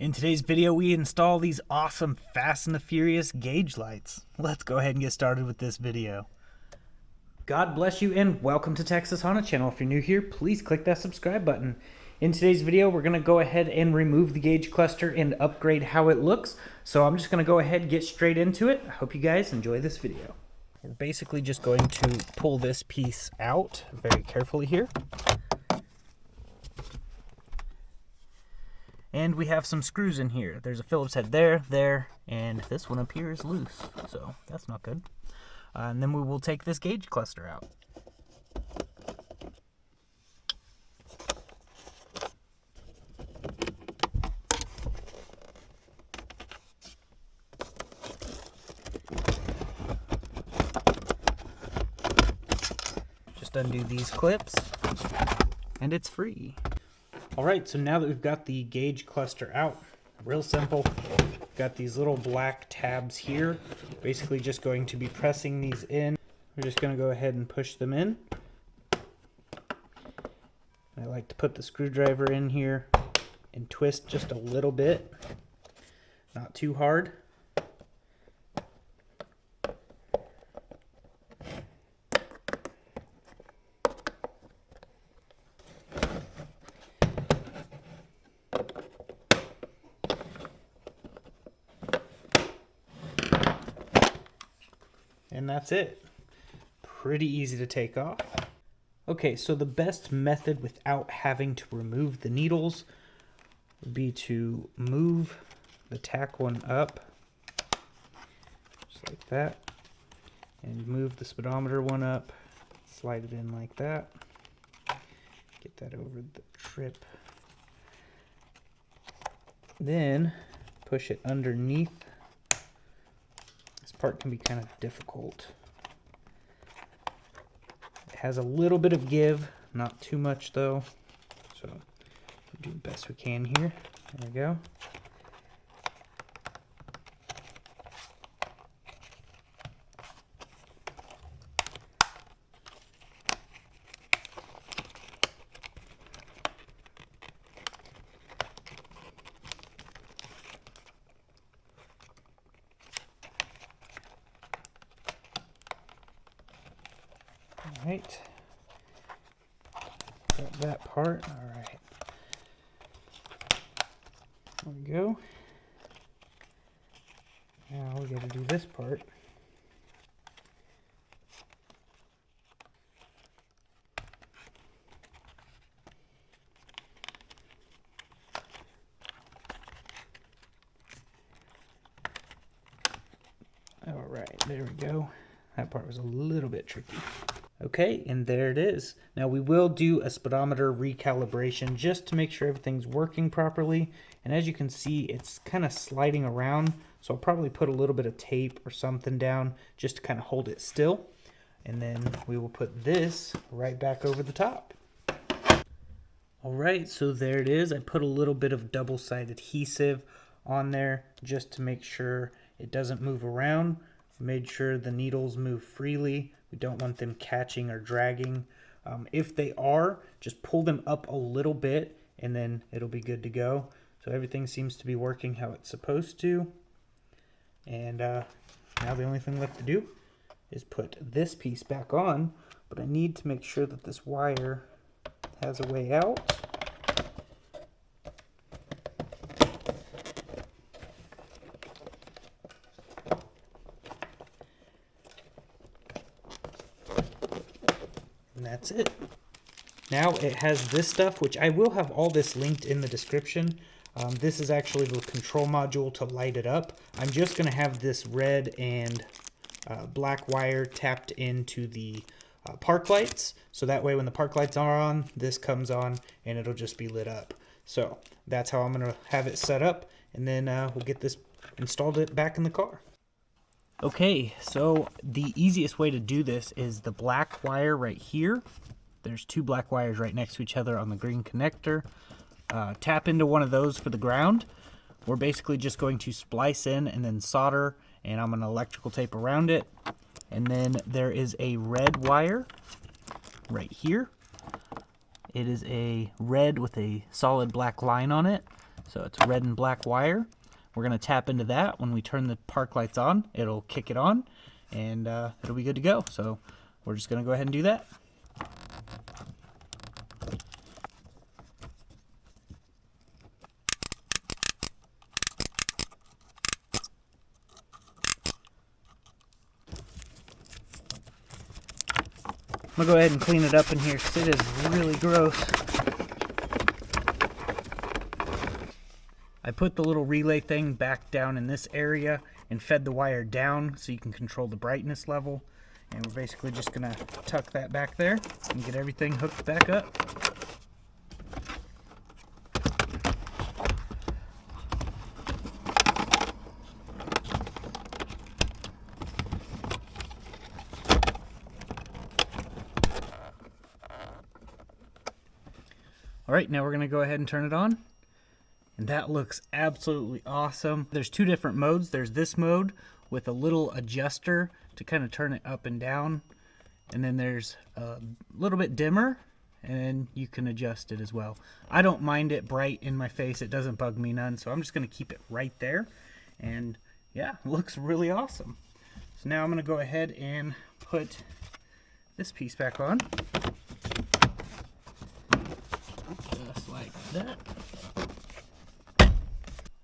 In today's video, we install these awesome Fast and the Furious gauge lights. Let's go ahead and get started with this video. God bless you and welcome to Texas Honda Channel. If you're new here, please click that subscribe button. In today's video, we're going to go ahead and remove the gauge cluster and upgrade how it looks. So I'm just going to go ahead and get straight into it. I hope you guys enjoy this video. We're basically just going to pull this piece out very carefully here. And we have some screws in here. There's a Phillips head there, and this one up here is loose, so that's not good. And then we will take this gauge cluster out. Just undo these clips, and it's free. Alright, so now that we've got the gauge cluster out, real simple. We've got these little black tabs here. Basically just going to be pressing these in. We're just going to go ahead and push them in. I like to put the screwdriver in here and twist just a little bit. Not too hard. And that's it. Pretty easy to take off. Okay, so the best method without having to remove the needles would be to move the tack one up, just like that, and move the speedometer one up, slide it in like that, get that over the trip, then push it underneath. Part can be kind of difficult. It has a little bit of give, not too much though. So we'll do the best we can here. There we go. Alright, got that part. Alright, there we go. Now we got to do this part. Alright, there we go. That part was a little bit tricky. Okay, and there it is. Now we will do a speedometer recalibration just to make sure everything's working properly. And as you can see, it's kind of sliding around. So I'll probably put a little bit of tape or something down just to kind of hold it still. And then we will put this right back over the top. All right, so there it is. I put a little bit of double-sided adhesive on there just to make sure it doesn't move around. Made sure the needles move freely. We don't want them catching or dragging. If they are, just pull them up a little bit and then it'll be good to go. So everything seems to be working how it's supposed to. And now the only thing left to do is put this piece back on, but I need to make sure that this wire has a way out. And that's it. Now it has this stuff, which I will have all this linked in the description. This is actually the control module to light it up. I'm just going to have this red and black wire tapped into the park lights. So that way when the park lights are on, this comes on and it'll just be lit up. So that's how I'm going to have it set up. And then we'll get this installed it back in the car. Okay, so the easiest way to do this is the black wire right here. There's two black wires right next to each other on the green connector. Tap into one of those for the ground. We're basically just going to splice in and then solder, and I'm going to electrical tape around it. And then there is a red wire right here. It is a red with a solid black line on it. So it's red and black wire. We're going to tap into that. When we turn the park lights on, it'll kick it on, and it'll be good to go. So we're just going to go ahead and do that. I'm going to go ahead and clean it up in here because it is really gross. I put the little relay thing back down in this area and fed the wire down so you can control the brightness level. And we're basically just going to tuck that back there and get everything hooked back up. All right, now we're going to go ahead and turn it on. And that looks absolutely awesome. There's two different modes. There's this mode with a little adjuster to kind of turn it up and down. And then there's a little bit dimmer, and you can adjust it as well. I don't mind it bright in my face. It doesn't bug me none. So I'm just going to keep it right there. And yeah, it looks really awesome. So now I'm going to go ahead and put this piece back on. Just like that.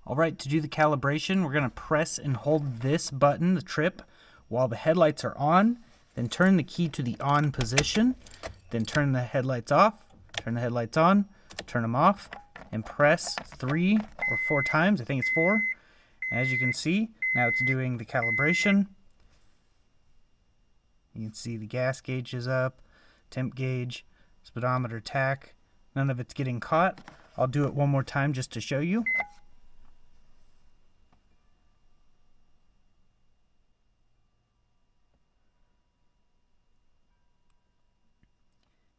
Alright, to do the calibration, we're going to press and hold this button, the trip, while the headlights are on, then turn the key to the on position, then turn the headlights off, turn the headlights on, turn them off, and press 3 or 4 times. I think it's 4. As you can see, now it's doing the calibration. You can see the gas gauge is up, temp gauge, speedometer, tach. None of it's getting caught. I'll do it one more time just to show you.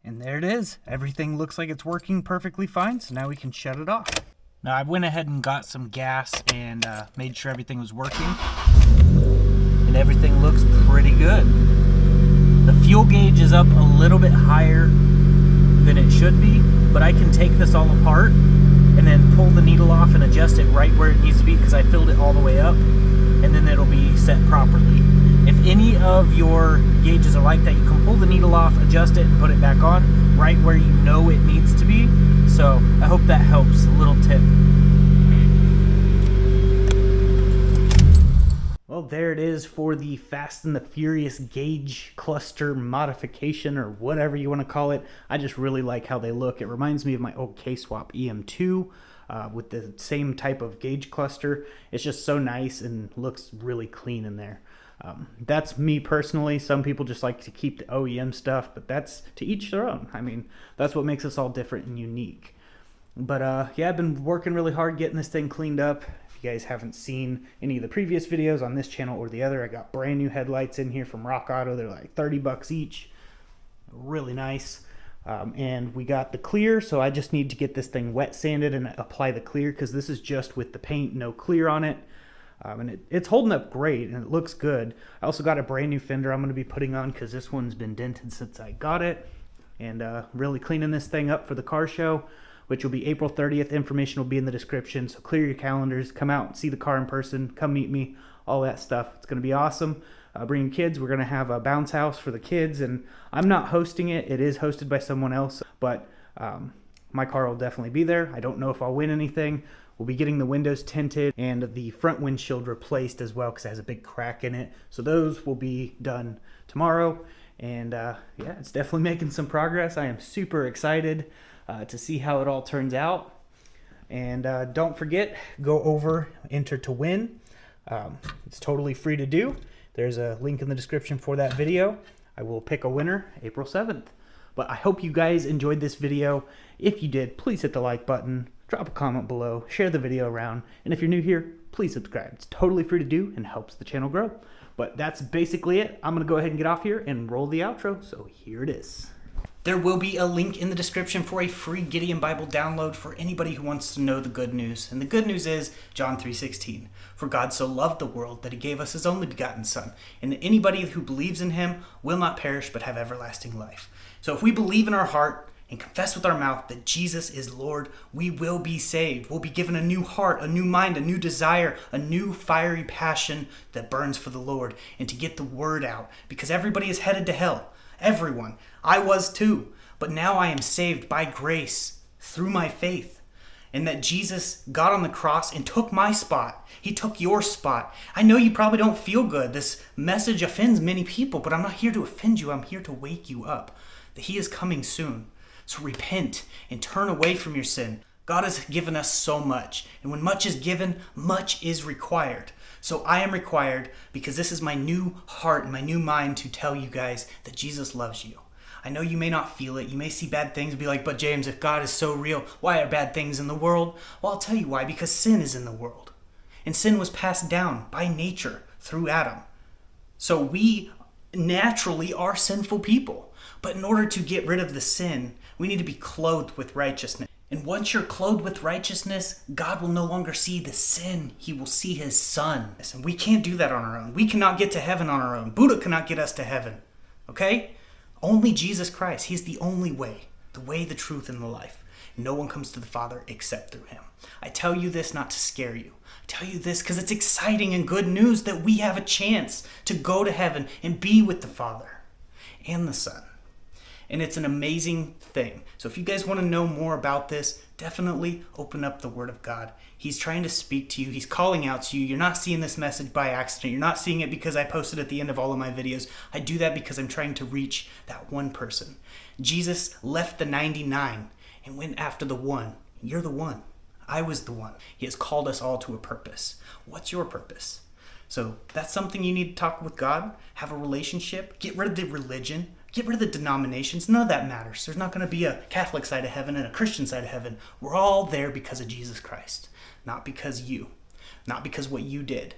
And there it is. Everything looks like it's working perfectly fine, so now we can shut it off. Now I went ahead and got some gas and made sure everything was working. And everything looks pretty good. The fuel gauge is up a little bit higher than it should be, but I can take this all apart and then pull the needle off and adjust it right where it needs to be because I filled it all the way up, and then it'll be set properly. If any of your gauges are like that, you can pull the needle off, adjust it, and put it back on right where you know it needs to be. So I hope that helps. A little tip. Well, there it is for the Fast and the Furious gauge cluster modification, or whatever you want to call it. I just really like how they look. It reminds me of my old K-Swap EM2 with the same type of gauge cluster. It's just so nice and looks really clean in there. That's me personally. Some people just like to keep the OEM stuff, but that's to each their own. I mean, that's what makes us all different and unique. But yeah, I've been working really hard getting this thing cleaned up. If you guys haven't seen any of the previous videos on this channel or the other, I got brand new headlights in here from Rock Auto. They're like 30 bucks each. Really nice. And we got the clear, so I just need to get this thing wet sanded and apply the clear, because this is just with the paint, no clear on it. And it's holding up great and it looks good. I also got a brand new fender I'm going to be putting on because this one's been dented since I got it. And really cleaning this thing up for the car show, which will be April 30th. Information will be in the description, so clear your calendars. Come out and see the car in person. Come meet me. All that stuff. It's going to be awesome. Bring your kids. We're going to have a bounce house for the kids, and I'm not hosting it. It is hosted by someone else, but my car will definitely be there. I don't know if I'll win anything. We'll be getting the windows tinted and the front windshield replaced as well because it has a big crack in it. So those will be done tomorrow. And yeah, it's definitely making some progress. I am super excited to see how it all turns out. And don't forget, go over, enter to win. It's totally free to do. There's a link in the description for that video. I will pick a winner April 7th. But I hope you guys enjoyed this video. If you did, please hit the like button. Drop a comment below, share the video around, and if you're new here, please subscribe. It's totally free to do and helps the channel grow. But that's basically it. I'm going to go ahead and get off here and roll the outro, so here it is. There will be a link in the description for a free Gideon Bible download for anybody who wants to know the good news. And the good news is John 3:16. For God so loved the world that he gave us his only begotten Son, and that anybody who believes in him will not perish but have everlasting life. So if we believe in our heart and confess with our mouth that Jesus is Lord, we will be saved. We'll be given a new heart, a new mind, a new desire, a new fiery passion that burns for the Lord, and to get the word out, because everybody is headed to hell. Everyone. I was too. But now I am saved by grace through my faith. And that Jesus got on the cross and took my spot. He took your spot. I know you probably don't feel good. This message offends many people, but I'm not here to offend you. I'm here to wake you up that he is coming soon. So repent and turn away from your sin. God has given us so much. And when much is given, much is required. So I am required, because this is my new heart and my new mind, to tell you guys that Jesus loves you. I know you may not feel it. You may see bad things and be like, but James, if God is so real, why are bad things in the world? Well, I'll tell you why. Because sin is in the world. And sin was passed down by nature through Adam. So we naturally are sinful people. But in order to get rid of the sin, we need to be clothed with righteousness. And once you're clothed with righteousness, God will no longer see the sin. He will see his son. And we can't do that on our own. We cannot get to heaven on our own. Buddha cannot get us to heaven. Okay? Only Jesus Christ. He's the only way. The way, the truth, and the life. No one comes to the Father except through him. I tell you this not to scare you. I tell you this because it's exciting and good news that we have a chance to go to heaven and be with the Father and the Son. And it's an amazing thing. So if you guys want to know more about this, definitely open up the Word of God. He's trying to speak to you. He's calling out to you. You're not seeing this message by accident. You're not seeing it because I posted at the end of all of my videos. I do that because I'm trying to reach that one person. Jesus left the 99 and went after the one. You're the one. I was the one. He has called us all to a purpose. What's your purpose? So that's something you need to talk with God, have a relationship, get rid of the religion, get rid of the denominations. None of that matters. There's not going to be a Catholic side of heaven and a Christian side of heaven. We're all there because of Jesus Christ, not because not because what you did.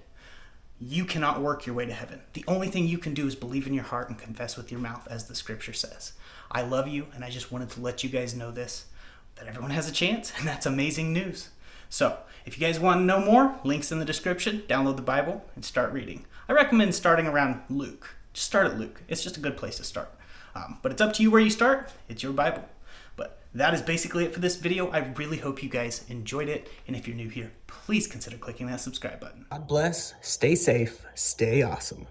You cannot work your way to heaven. The only thing you can do is believe in your heart and confess with your mouth, as the scripture says. I love you, and I just wanted to let you guys know this, that everyone has a chance, and that's amazing news. So, if you guys want to know more, links in the description, download the Bible, and start reading. I recommend starting around Luke. Just start at Luke. It's just a good place to start. But it's up to you where you start. It's your Bible. But that is basically it for this video. I really hope you guys enjoyed it. And if you're new here, please consider clicking that subscribe button. God bless. Stay safe. Stay awesome.